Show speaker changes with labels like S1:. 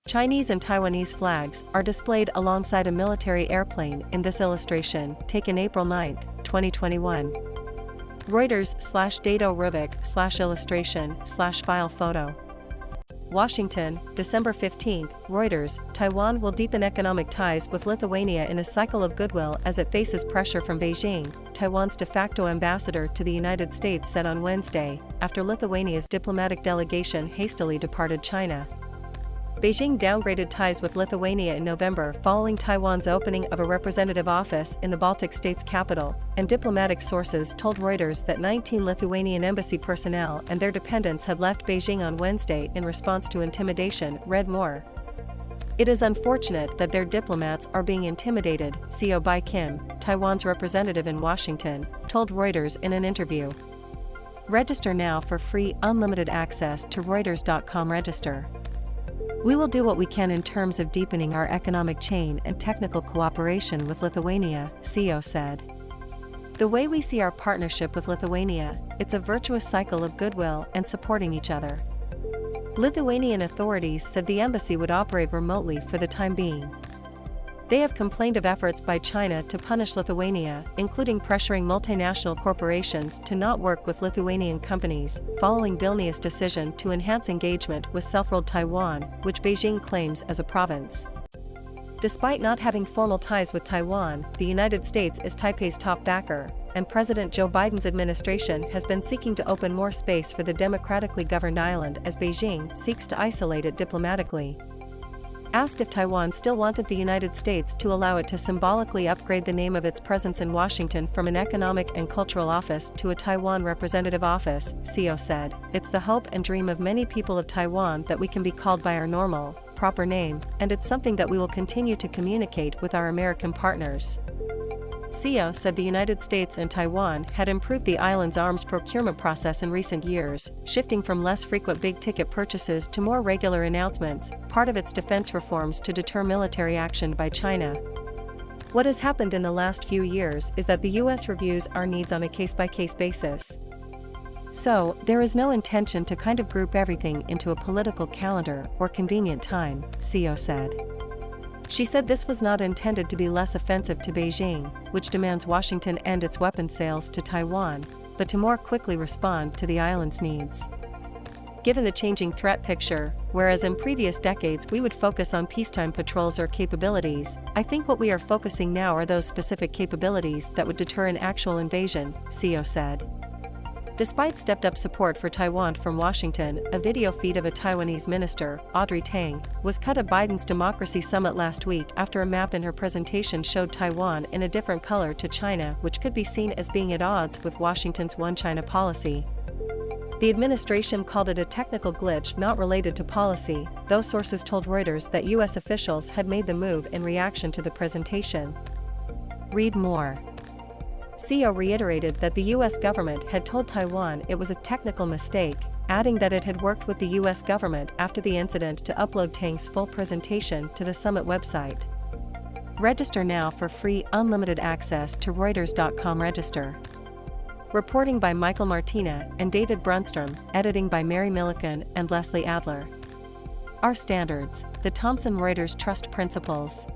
S1: Chinese and Taiwanese flags are displayed alongside a military airplane in this illustration, taken April 9, 2021. Reuters/Dado Ruvic/illustration/file photo. Washington, December 15, Reuters, Taiwan will deepen economic ties with Lithuania in a cycle of goodwill as it faces pressure from Beijing, Taiwan's de facto ambassador to the United States said on Wednesday, after Lithuania's diplomatic delegation hastily departed China. Beijing downgraded ties with Lithuania in November following Taiwan's opening of a representative office in the Baltic state's capital, and diplomatic sources told Reuters that 19 Lithuanian embassy personnel and their dependents had left Beijing on Wednesday in response to intimidation, read more. It is unfortunate that their diplomats are being intimidated, Co Bai Kim, Taiwan's representative in Washington, told Reuters in an interview. Register now for free unlimited access to Reuters.com. Register. We will do what we can in terms of deepening our economic chain and technical cooperation with Lithuania, Co said. The way we see our partnership with Lithuania, it's a virtuous cycle of goodwill and supporting each other. Lithuanian authorities said the embassy would operate remotely for the time being. They have complained of efforts by China to punish Lithuania, including pressuring multinational corporations to not work with Lithuanian companies, following Vilnius' decision to enhance engagement with self-ruled Taiwan, which Beijing claims as a province. Despite not having formal ties with Taiwan, the United States is Taipei's top backer, and President Joe Biden's administration has been seeking to open more space for the democratically governed island as Beijing seeks to isolate it diplomatically. Asked if Taiwan still wanted the United States to allow it to symbolically upgrade the name of its presence in Washington from an economic and cultural office to a Taiwan representative office, Co said, "It's the hope and dream of many people of Taiwan that we can be called by our normal, proper name, and it's something that we will continue to communicate with our American partners." Co said the United States and Taiwan had improved the island's arms procurement process in recent years, shifting from less frequent big-ticket purchases to more regular announcements, part of its defense reforms to deter military action by China. What has happened in the last few years is that the U.S. reviews our needs on a case-by-case basis. So, there is no intention to kind of group everything into a political calendar or convenient time, Co said. She said this was not intended to be less offensive to Beijing, which demands Washington end its weapons sales to Taiwan, but to more quickly respond to the island's needs. Given the changing threat picture, whereas in previous decades we would focus on peacetime patrols or capabilities, I think what we are focusing now are those specific capabilities that would deter an actual invasion, Co said. Despite stepped-up support for Taiwan from Washington, a video feed of a Taiwanese minister, Audrey Tang, was cut at Biden's Democracy Summit last week after a map in her presentation showed Taiwan in a different color to China, which could be seen as being at odds with Washington's One China policy. The administration called it a technical glitch not related to policy, though sources told Reuters that U.S. officials had made the move in reaction to the presentation. Read more. Co reiterated that the U.S. government had told Taiwan it was a technical mistake, adding that it had worked with the U.S. government after the incident to upload Tang's full presentation to the summit website. Register now for free unlimited access to Reuters.com. Register. Reporting by Michael Martina and David Brunstrom, editing by Mary Milliken and Leslie Adler. Our standards, the Thomson Reuters Trust Principles.